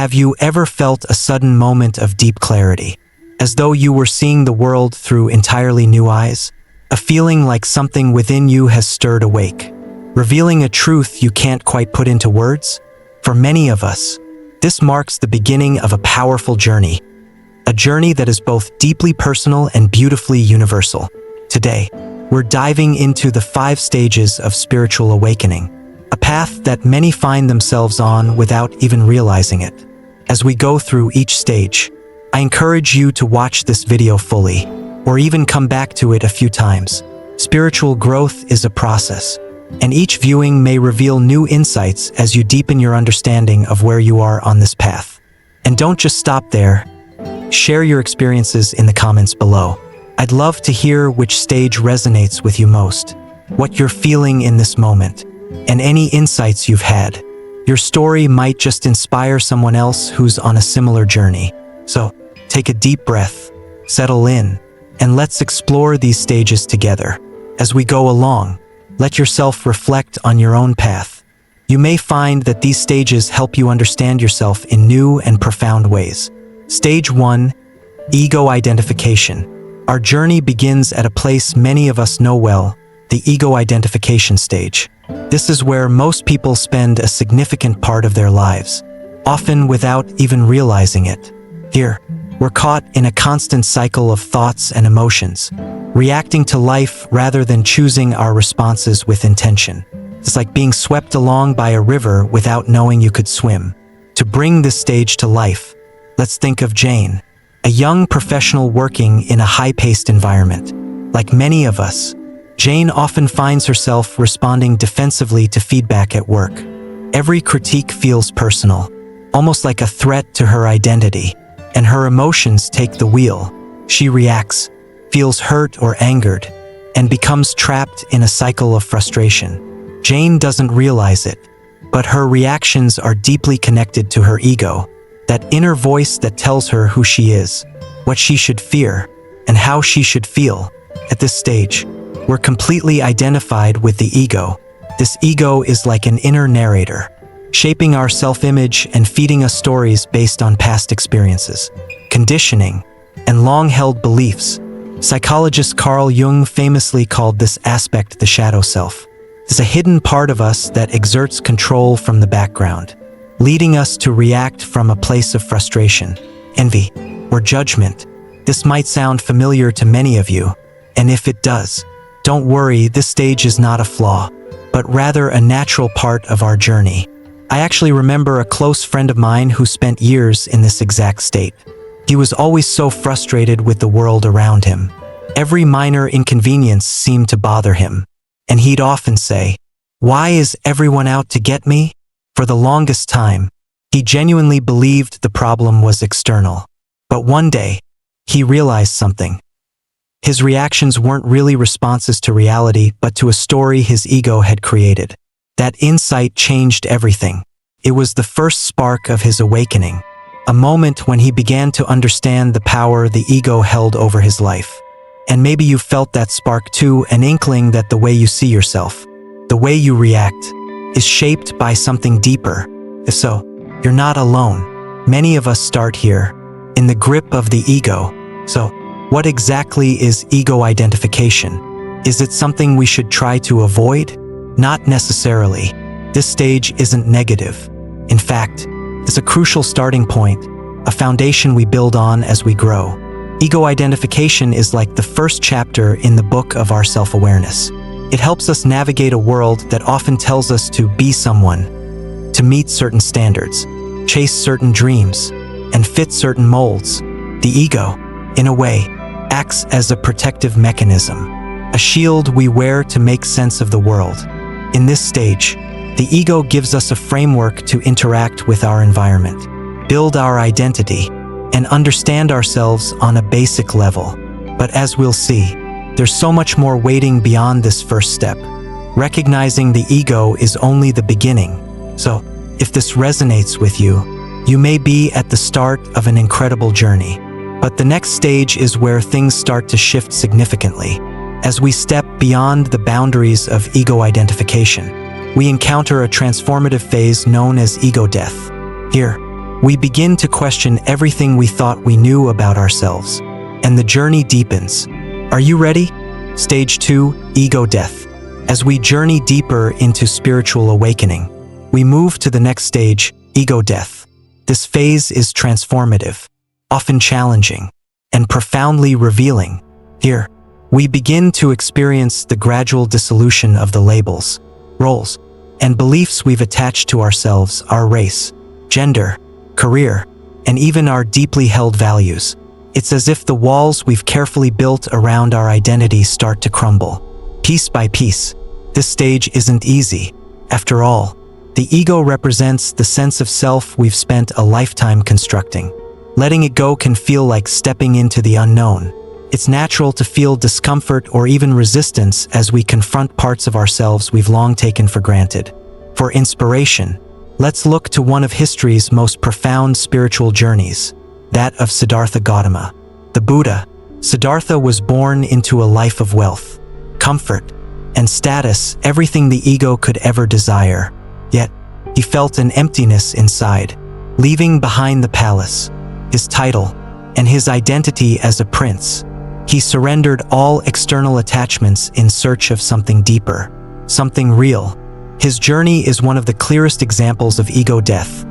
Have you ever felt a sudden moment of deep clarity, as though you were seeing the world through entirely new eyes? A feeling like something within you has stirred awake, revealing a truth you can't quite put into words? For many of us, this marks the beginning of a powerful journey, a journey that is both deeply personal and beautifully universal. Today, we're diving into the 5 stages of spiritual awakening, a path that many find themselves on without even realizing it. As we go through each stage, I encourage you to watch this video fully, or even come back to it a few times. Spiritual growth is a process, and each viewing may reveal new insights as you deepen your understanding of where you are on this path. And don't just stop there. Share your experiences in the comments below. I'd love to hear which stage resonates with you most, what you're feeling in this moment, and any insights you've had. Your story might just inspire someone else who's on a similar journey. So, take a deep breath, settle in, and let's explore these stages together. As we go along, let yourself reflect on your own path. You may find that these stages help you understand yourself in new and profound ways. Stage 1, Ego Identification. Our journey begins at a place many of us know well, the ego identification stage. This is where most people spend a significant part of their lives, often without even realizing it. Here, we're caught in a constant cycle of thoughts and emotions, reacting to life rather than choosing our responses with intention. It's like being swept along by a river without knowing you could swim. To bring this stage to life, let's think of Jane, a young professional working in a high-paced environment. Like many of us, Jane often finds herself responding defensively to feedback at work. Every critique feels personal, almost like a threat to her identity, and her emotions take the wheel. She reacts, feels hurt or angered, and becomes trapped in a cycle of frustration. Jane doesn't realize it, but her reactions are deeply connected to her ego, that inner voice that tells her who she is, what she should fear, and how she should feel. At this stage, we're completely identified with the ego. This ego is like an inner narrator, shaping our self-image and feeding us stories based on past experiences, conditioning, and long-held beliefs. Psychologist Carl Jung famously called this aspect the shadow self. It's a hidden part of us that exerts control from the background, leading us to react from a place of frustration, envy, or judgment. This might sound familiar to many of you, and if it does, don't worry, this stage is not a flaw, but rather a natural part of our journey. I actually remember a close friend of mine who spent years in this exact state. He was always so frustrated with the world around him. Every minor inconvenience seemed to bother him, and he'd often say, "Why is everyone out to get me?" For the longest time, he genuinely believed the problem was external. But one day, he realized something. His reactions weren't really responses to reality, but to a story his ego had created. That insight changed everything. It was the first spark of his awakening, a moment when he began to understand the power the ego held over his life. And maybe you felt that spark too, an inkling that the way you see yourself, the way you react, is shaped by something deeper. If so, you're not alone. Many of us start here, in the grip of the ego. So, what exactly is ego identification? Is it something we should try to avoid? Not necessarily. This stage isn't negative. In fact, it's a crucial starting point, a foundation we build on as we grow. Ego identification is like the first chapter in the book of our self-awareness. It helps us navigate a world that often tells us to be someone, to meet certain standards, chase certain dreams, and fit certain molds. The ego, in a way, acts as a protective mechanism, a shield we wear to make sense of the world. In this stage, the ego gives us a framework to interact with our environment, build our identity, and understand ourselves on a basic level. But as we'll see, there's so much more waiting beyond this first step. Recognizing the ego is only the beginning. So, if this resonates with you, you may be at the start of an incredible journey. But the next stage is where things start to shift significantly. As we step beyond the boundaries of ego identification, we encounter a transformative phase known as ego death. Here, We begin to question everything we thought we knew about ourselves, and the journey deepens. Are you ready? Stage 2, Ego Death. As we journey deeper into spiritual awakening, we move to the next stage, Ego Death. This phase is transformative, often challenging, and profoundly revealing. Here, we begin to experience the gradual dissolution of the labels, roles, and beliefs we've attached to ourselves, our race, gender, career, and even our deeply held values. It's as if the walls we've carefully built around our identity start to crumble, piece by piece. This stage isn't easy. After all, the ego represents the sense of self we've spent a lifetime constructing. Letting it go can feel like stepping into the unknown. It's natural to feel discomfort or even resistance as we confront parts of ourselves we've long taken for granted. For inspiration, let's look to one of history's most profound spiritual journeys, that of Siddhartha Gautama, the Buddha. Siddhartha was born into a life of wealth, comfort, and status, everything the ego could ever desire. Yet, he felt an emptiness inside, leaving behind the palace, his title, and his identity as a prince. He surrendered all external attachments in search of something deeper, something real. His journey is one of the clearest examples of ego death,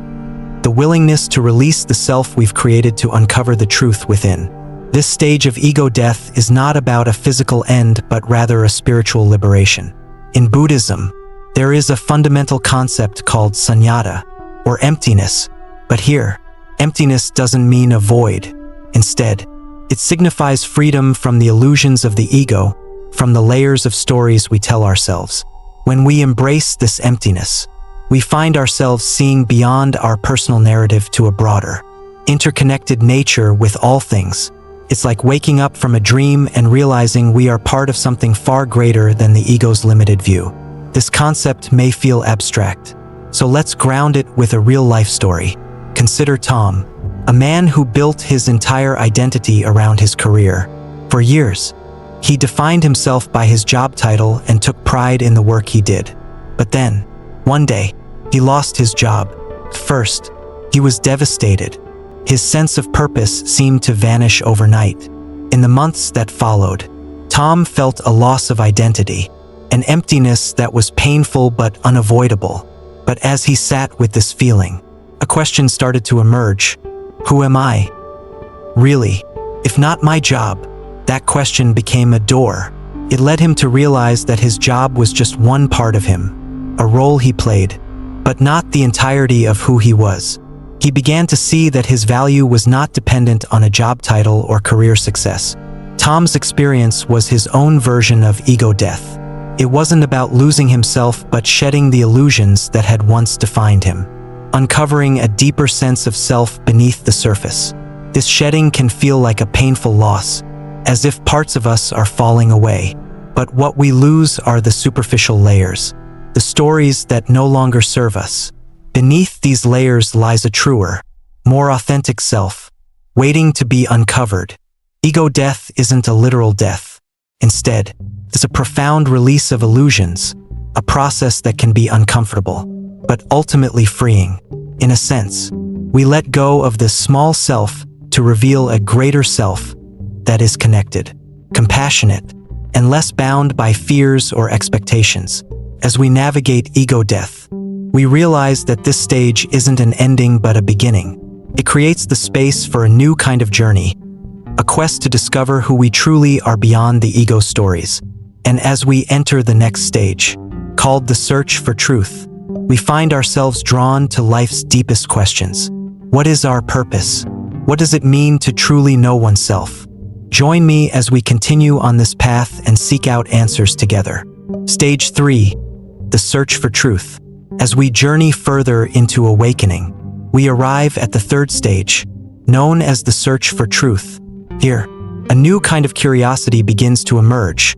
the willingness to release the self we've created to uncover the truth within. This stage of ego death is not about a physical end, but rather a spiritual liberation. In Buddhism, there is a fundamental concept called sunyata, or emptiness. But here, emptiness doesn't mean a void. Instead, it signifies freedom from the illusions of the ego, from the layers of stories we tell ourselves. When we embrace this emptiness, we find ourselves seeing beyond our personal narrative to a broader, interconnected nature with all things. It's like waking up from a dream and realizing we are part of something far greater than the ego's limited view. This concept may feel abstract, so let's ground it with a real-life story. Consider Tom, a man who built his entire identity around his career. For years, he defined himself by his job title and took pride in the work he did. But then, one day, he lost his job. First, he was devastated. His sense of purpose seemed to vanish overnight. In the months that followed, Tom felt a loss of identity, an emptiness that was painful but unavoidable. But as he sat with this feeling, a question started to emerge. Who am I? Really? If not my job? That question became a door. It led him to realize that his job was just one part of him, a role he played, but not the entirety of who he was. He began to see that his value was not dependent on a job title or career success. Tom's experience was his own version of ego death. It wasn't about losing himself, but shedding the illusions that had once defined him, uncovering a deeper sense of self beneath the surface. This shedding can feel like a painful loss, as if parts of us are falling away. But what we lose are the superficial layers, the stories that no longer serve us. Beneath these layers lies a truer, more authentic self, waiting to be uncovered. Ego death isn't a literal death. Instead, it's a profound release of illusions, a process that can be uncomfortable, but ultimately freeing. In a sense, we let go of this small self to reveal a greater self that is connected, compassionate, and less bound by fears or expectations. As we navigate ego death, we realize that this stage isn't an ending but a beginning. It creates the space for a new kind of journey, a quest to discover who we truly are beyond the ego stories. And as we enter the next stage, called the search for truth, we find ourselves drawn to life's deepest questions. What is our purpose? What does it mean to truly know oneself? Join me as we continue on this path and seek out answers together. Stage 3, the search for truth. As we journey further into awakening, we arrive at the third stage, known as the search for truth. Here, a new kind of curiosity begins to emerge,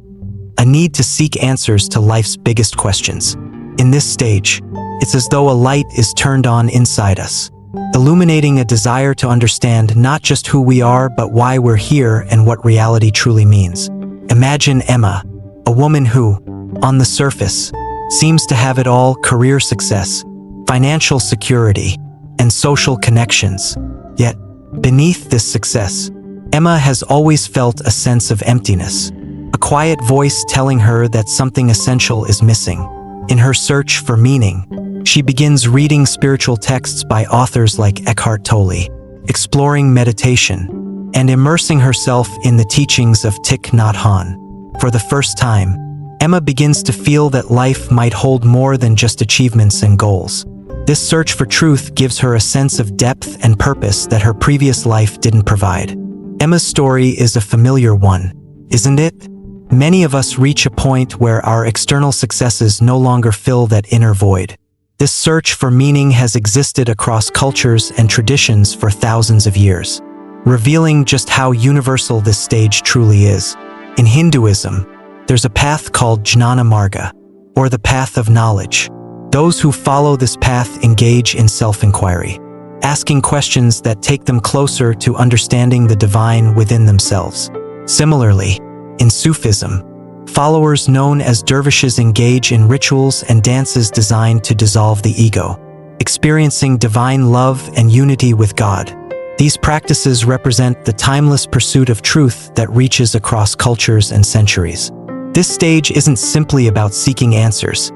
a need to seek answers to life's biggest questions. In this stage, it's as though a light is turned on inside us, illuminating a desire to understand not just who we are, but why we're here and what reality truly means. Imagine Emma, a woman who, on the surface, seems to have it all: career success, financial security, and social connections. Yet, beneath this success, Emma has always felt a sense of emptiness, a quiet voice telling her that something essential is missing. In her search for meaning, she begins reading spiritual texts by authors like Eckhart Tolle, exploring meditation, and immersing herself in the teachings of Thich Nhat Hanh. For the first time, Emma begins to feel that life might hold more than just achievements and goals. This search for truth gives her a sense of depth and purpose that her previous life didn't provide. Emma's story is a familiar one, isn't it? Many of us reach a point where our external successes no longer fill that inner void. This search for meaning has existed across cultures and traditions for thousands of years, revealing just how universal this stage truly is. In Hinduism, there's a path called Jnana Marga, or the path of knowledge. Those who follow this path engage in self-inquiry, asking questions that take them closer to understanding the divine within themselves. Similarly, in Sufism, followers known as dervishes engage in rituals and dances designed to dissolve the ego, experiencing divine love and unity with God. These practices represent the timeless pursuit of truth that reaches across cultures and centuries. This stage isn't simply about seeking answers.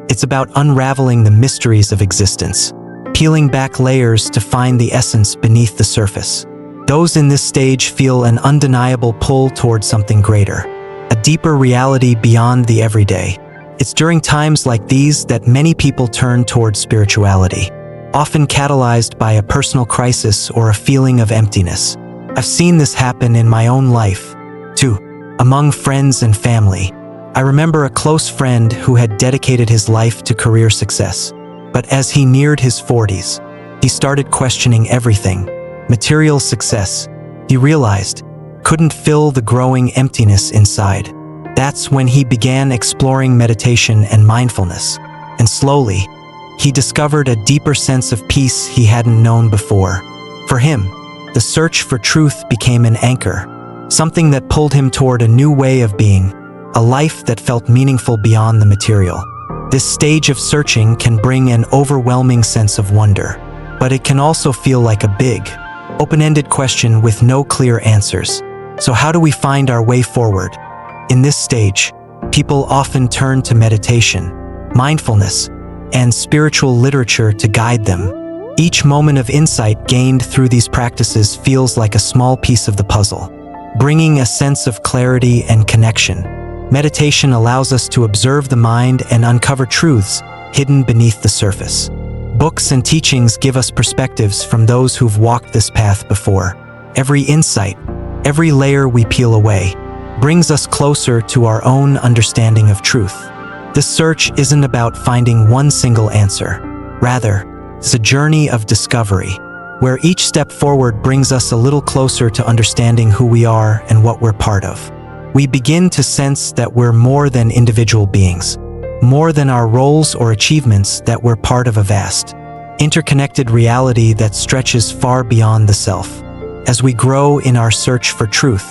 It's about unraveling the mysteries of existence, peeling back layers to find the essence beneath the surface. Those in this stage feel an undeniable pull toward something greater, a deeper reality beyond the everyday. It's during times like these that many people turn toward spirituality, often catalyzed by a personal crisis or a feeling of emptiness. I've seen this happen in my own life, too, among friends and family. I remember a close friend who had dedicated his life to career success, but as he neared his 40s, he started questioning everything. Material success, he realized, couldn't fill the growing emptiness inside. That's when he began exploring meditation and mindfulness, and slowly, he discovered a deeper sense of peace he hadn't known before. For him, the search for truth became an anchor, something that pulled him toward a new way of being, a life that felt meaningful beyond the material. This stage of searching can bring an overwhelming sense of wonder, but it can also feel like a big, open-ended question with no clear answers. So how do we find our way forward? In this stage, people often turn to meditation, mindfulness, and spiritual literature to guide them. Each moment of insight gained through these practices feels like a small piece of the puzzle, bringing a sense of clarity and connection. Meditation allows us to observe the mind and uncover truths hidden beneath the surface. Books and teachings give us perspectives from those who've walked this path before. Every insight, every layer we peel away, brings us closer to our own understanding of truth. This search isn't about finding one single answer. Rather, it's a journey of discovery, where each step forward brings us a little closer to understanding who we are and what we're part of. We begin to sense that we're more than individual beings, more than our roles or achievements, that we're part of a vast, interconnected reality that stretches far beyond the self. As we grow in our search for truth,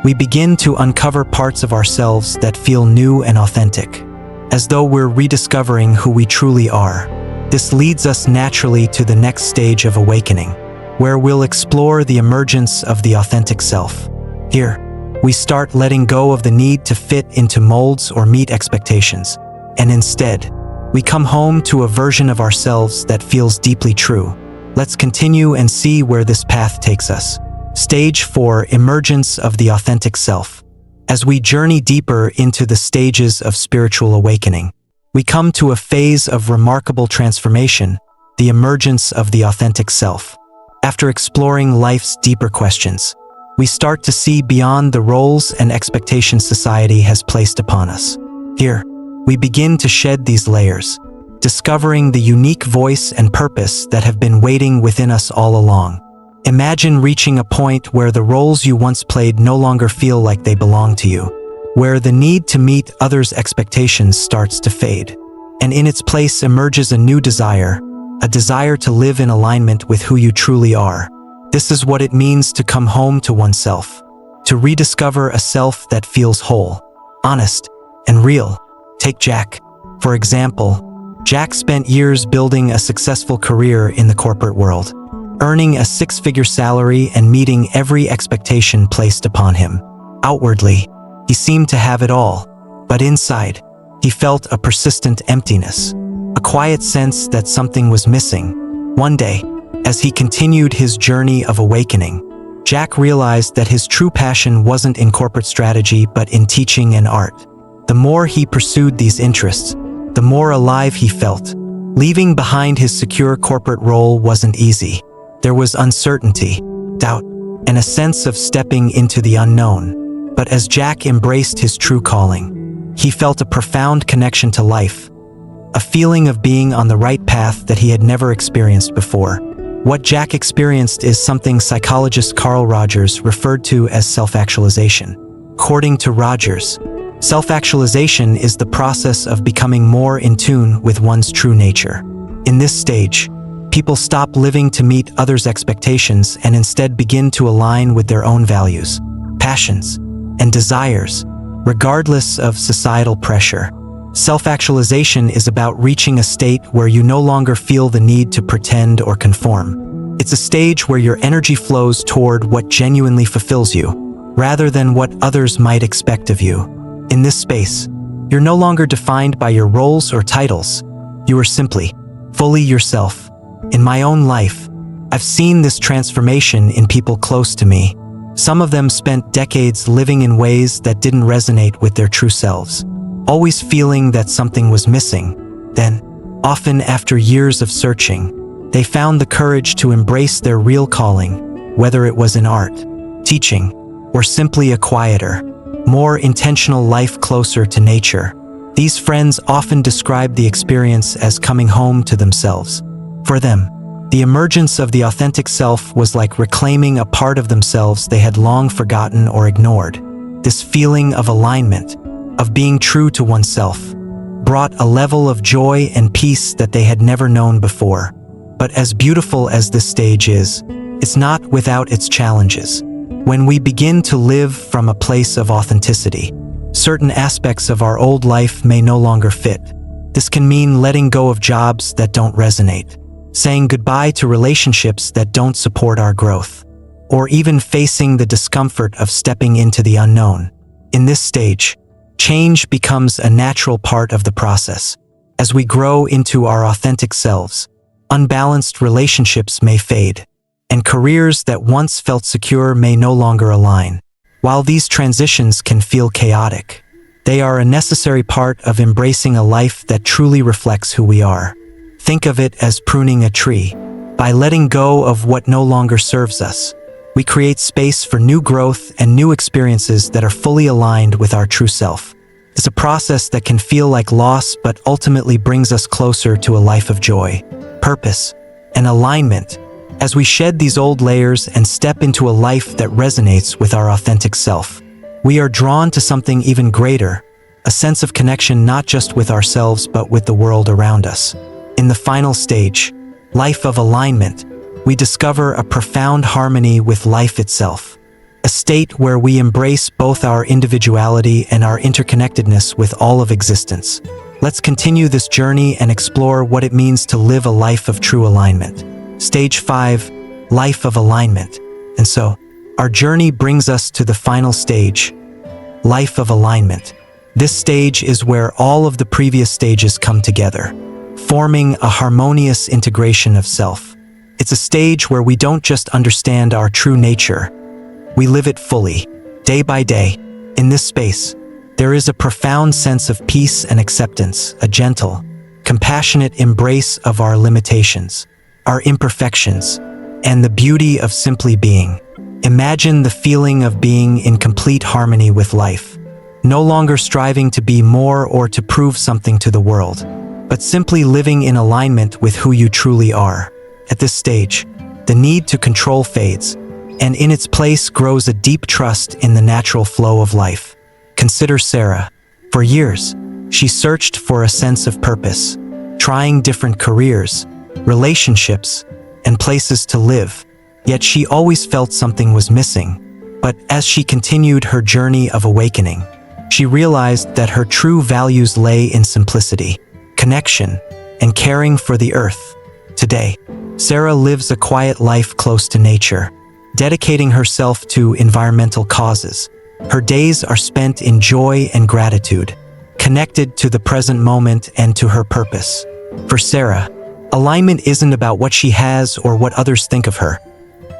we begin to uncover parts of ourselves that feel new and authentic, as though we're rediscovering who we truly are. This leads us naturally to the next stage of awakening, where we'll explore the emergence of the authentic self. Here, we start letting go of the need to fit into molds or meet expectations, and instead, we come home to a version of ourselves that feels deeply true. Let's continue and see where this path takes us. Stage 4: Emergence of the Authentic Self. As we journey deeper into the stages of spiritual awakening, we come to a phase of remarkable transformation, the emergence of the authentic self. After exploring life's deeper questions, we start to see beyond the roles and expectations society has placed upon us. Here, we begin to shed these layers, discovering the unique voice and purpose that have been waiting within us all along. Imagine reaching a point where the roles you once played no longer feel like they belong to you, where the need to meet others' expectations starts to fade, and in its place emerges a new desire, a desire to live in alignment with who you truly are. This is what it means to come home to oneself, to rediscover a self that feels whole, honest, and real. Take Jack, for example. Jack spent years building a successful career in the corporate world, earning a six-figure salary and meeting every expectation placed upon him. Outwardly, he seemed to have it all, but inside, he felt a persistent emptiness, a quiet sense that something was missing. One day, as he continued his journey of awakening, Jack realized that his true passion wasn't in corporate strategy but in teaching and art. The more he pursued these interests, the more alive he felt. Leaving behind his secure corporate role wasn't easy. There was uncertainty, doubt, and a sense of stepping into the unknown. But as Jack embraced his true calling, he felt a profound connection to life, a feeling of being on the right path that he had never experienced before. What Jack experienced is something psychologist Carl Rogers referred to as self-actualization. According to Rogers, self-actualization is the process of becoming more in tune with one's true nature. In this stage, people stop living to meet others' expectations and instead begin to align with their own values, passions, and desires, regardless of societal pressure. Self-actualization is about reaching a state where you no longer feel the need to pretend or conform. It's a stage where your energy flows toward what genuinely fulfills you, rather than what others might expect of you. In this space, you're no longer defined by your roles or titles. You are simply, fully yourself. In my own life, I've seen this transformation in people close to me. Some of them spent decades living in ways that didn't resonate with their true selves, always feeling that something was missing. Then, often after years of searching, they found the courage to embrace their real calling, whether it was in art, teaching, or simply a quieter, more intentional life closer to nature. These friends often described the experience as coming home to themselves. For them, the emergence of the authentic self was like reclaiming a part of themselves they had long forgotten or ignored. This feeling of alignment, of being true to oneself, brought a level of joy and peace that they had never known before. But as beautiful as this stage is, it's not without its challenges. When we begin to live from a place of authenticity, certain aspects of our old life may no longer fit. This can mean letting go of jobs that don't resonate, saying goodbye to relationships that don't support our growth, or even facing the discomfort of stepping into the unknown. In this stage, change becomes a natural part of the process. As we grow into our authentic selves, unbalanced relationships may fade, and careers that once felt secure may no longer align. While these transitions can feel chaotic, they are a necessary part of embracing a life that truly reflects who we are. Think of it as pruning a tree. By letting go of what no longer serves us, we create space for new growth and new experiences that are fully aligned with our true self. It's a process that can feel like loss but ultimately brings us closer to a life of joy, purpose, and alignment. As we shed these old layers and step into a life that resonates with our authentic self, we are drawn to something even greater, a sense of connection not just with ourselves but with the world around us. In the final stage, life of alignment, we discover a profound harmony with life itself, a state where we embrace both our individuality and our interconnectedness with all of existence. Let's continue this journey and explore what it means to live a life of true alignment. Stage 5, Life of Alignment. And so, our journey brings us to the final stage, Life of Alignment. This stage is where all of the previous stages come together, forming a harmonious integration of self. It's a stage where we don't just understand our true nature, we live it fully, day by day. In this space, there is a profound sense of peace and acceptance, a gentle, compassionate embrace of our limitations, our imperfections, and the beauty of simply being. Imagine the feeling of being in complete harmony with life, no longer striving to be more or to prove something to the world, but simply living in alignment with who you truly are. At this stage, the need to control fades, and in its place grows a deep trust in the natural flow of life. Consider Sarah. For years, she searched for a sense of purpose, trying different careers, relationships, and places to live. Yet she always felt something was missing. But as she continued her journey of awakening, she realized that her true values lay in simplicity, connection, and caring for the earth. Today, Sarah lives a quiet life close to nature, dedicating herself to environmental causes. Her days are spent in joy and gratitude, connected to the present moment and to her purpose. For Sarah, alignment isn't about what she has or what others think of her.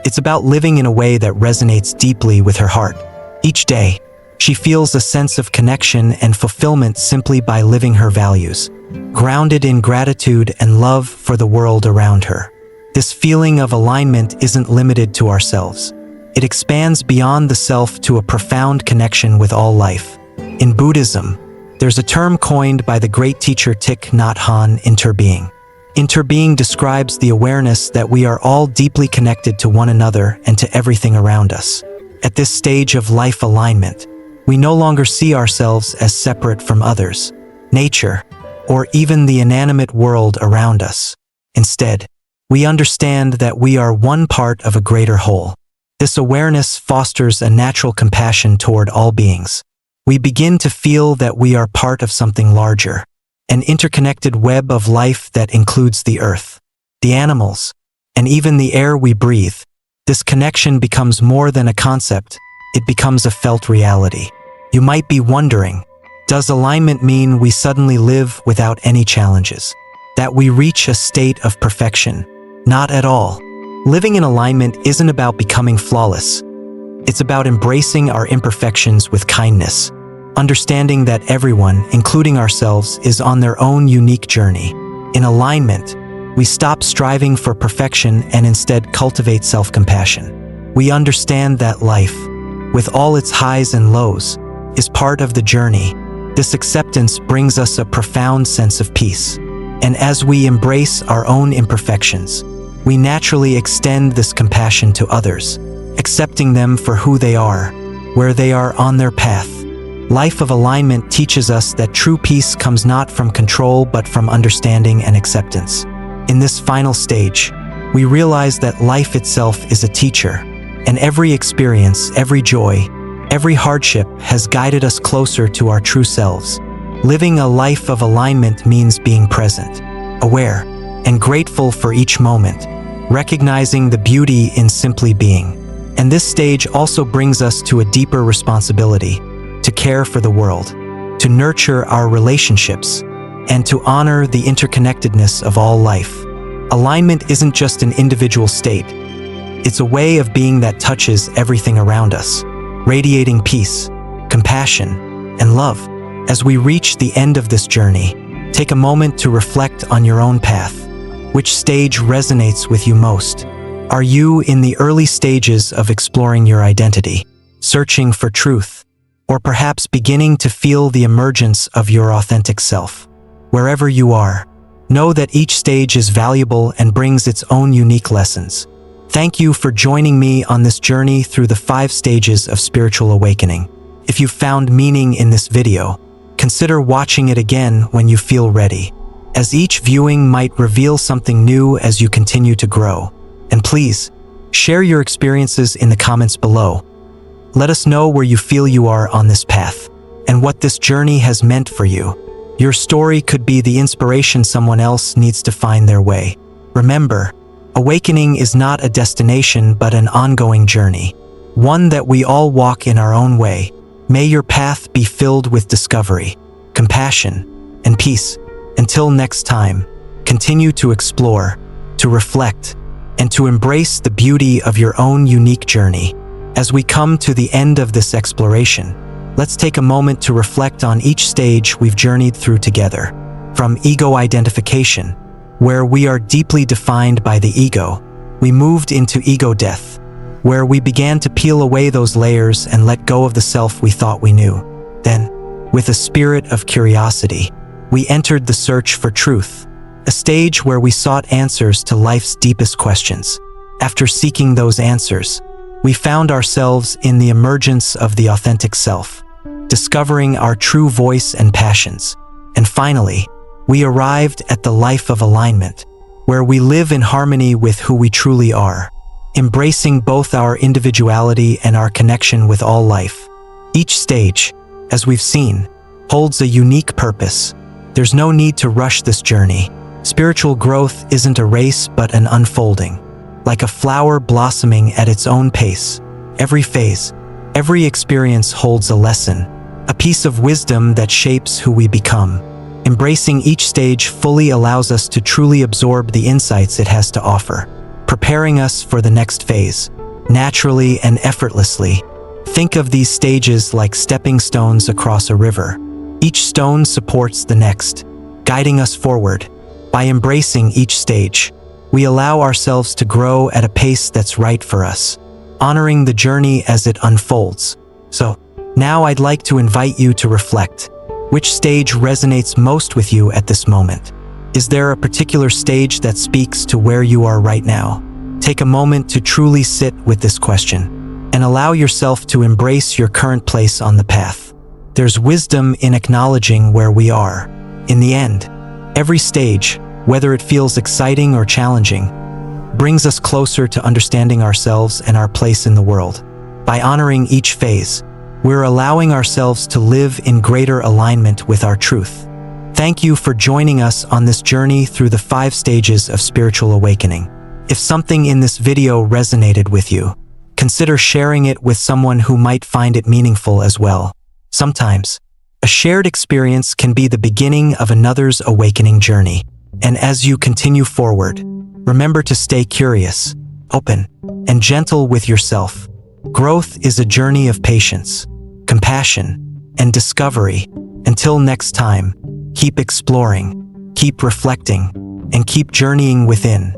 It's about living in a way that resonates deeply with her heart. Each day, she feels a sense of connection and fulfillment simply by living her values, grounded in gratitude and love for the world around her. This feeling of alignment isn't limited to ourselves. It expands beyond the self to a profound connection with all life. In Buddhism, there's a term coined by the great teacher Thich Nhat Hanh, interbeing. Interbeing describes the awareness that we are all deeply connected to one another and to everything around us. At this stage of life alignment, we no longer see ourselves as separate from others, nature, or even the inanimate world around us. Instead, we understand that we are one part of a greater whole. This awareness fosters a natural compassion toward all beings. We begin to feel that we are part of something larger, an interconnected web of life that includes the earth, the animals, and even the air we breathe. This connection becomes more than a concept, it becomes a felt reality. You might be wondering, does alignment mean we suddenly live without any challenges? That we reach a state of perfection? Not at all. Living in alignment isn't about becoming flawless. It's about embracing our imperfections with kindness, understanding that everyone, including ourselves, is on their own unique journey. In alignment, we stop striving for perfection and instead cultivate self-compassion. We understand that life, with all its highs and lows, is part of the journey. This acceptance brings us a profound sense of peace. And as we embrace our own imperfections, we naturally extend this compassion to others, accepting them for who they are, where they are on their path. Life of alignment teaches us that true peace comes not from control but from understanding and acceptance. In this final stage, we realize that life itself is a teacher, and every experience, every joy, every hardship has guided us closer to our true selves. Living a life of alignment means being present, aware, and grateful for each moment, recognizing the beauty in simply being. And this stage also brings us to a deeper responsibility, to care for the world, to nurture our relationships, and to honor the interconnectedness of all life. Alignment isn't just an individual state. It's a way of being that touches everything around us, radiating peace, compassion, and love. As we reach the end of this journey, take a moment to reflect on your own path. Which stage resonates with you most? Are you in the early stages of exploring your identity, searching for truth, or perhaps beginning to feel the emergence of your authentic self? Wherever you are, know that each stage is valuable and brings its own unique lessons. Thank you for joining me on this journey through the 5 stages of spiritual awakening. If you found meaning in this video, consider watching it again when you feel ready, as each viewing might reveal something new as you continue to grow. And please, share your experiences in the comments below. Let us know where you feel you are on this path, and what this journey has meant for you. Your story could be the inspiration someone else needs to find their way. Remember, awakening is not a destination but an ongoing journey, one that we all walk in our own way. May your path be filled with discovery, compassion, and peace. Until next time, continue to explore, to reflect, and to embrace the beauty of your own unique journey. As we come to the end of this exploration, let's take a moment to reflect on each stage we've journeyed through together. From ego identification, where we are deeply defined by the ego, we moved into ego death, where we began to peel away those layers and let go of the self we thought we knew. Then, with a spirit of curiosity, we entered the search for truth, a stage where we sought answers to life's deepest questions. After seeking those answers, we found ourselves in the emergence of the authentic self, discovering our true voice and passions. And finally, we arrived at the life of alignment, where we live in harmony with who we truly are, embracing both our individuality and our connection with all life. Each stage, as we've seen, holds a unique purpose. There's no need to rush this journey. Spiritual growth isn't a race but an unfolding. Like a flower blossoming at its own pace, every phase, every experience holds a lesson, a piece of wisdom that shapes who we become. Embracing each stage fully allows us to truly absorb the insights it has to offer, preparing us for the next phase, naturally and effortlessly. Think of these stages like stepping stones across a river. Each stone supports the next, guiding us forward. By embracing each stage, we allow ourselves to grow at a pace that's right for us, honoring the journey as it unfolds. So, now I'd like to invite you to reflect. Which stage resonates most with you at this moment? Is there a particular stage that speaks to where you are right now? Take a moment to truly sit with this question and allow yourself to embrace your current place on the path. There's wisdom in acknowledging where we are. In the end, every stage, whether it feels exciting or challenging, brings us closer to understanding ourselves and our place in the world. By honoring each phase, we're allowing ourselves to live in greater alignment with our truth. Thank you for joining us on this journey through the 5 stages of spiritual awakening. If something in this video resonated with you, consider sharing it with someone who might find it meaningful as well. Sometimes, a shared experience can be the beginning of another's awakening journey. And as you continue forward, remember to stay curious, open, and gentle with yourself. Growth is a journey of patience, compassion, and discovery. Until next time, keep exploring, keep reflecting, and keep journeying within.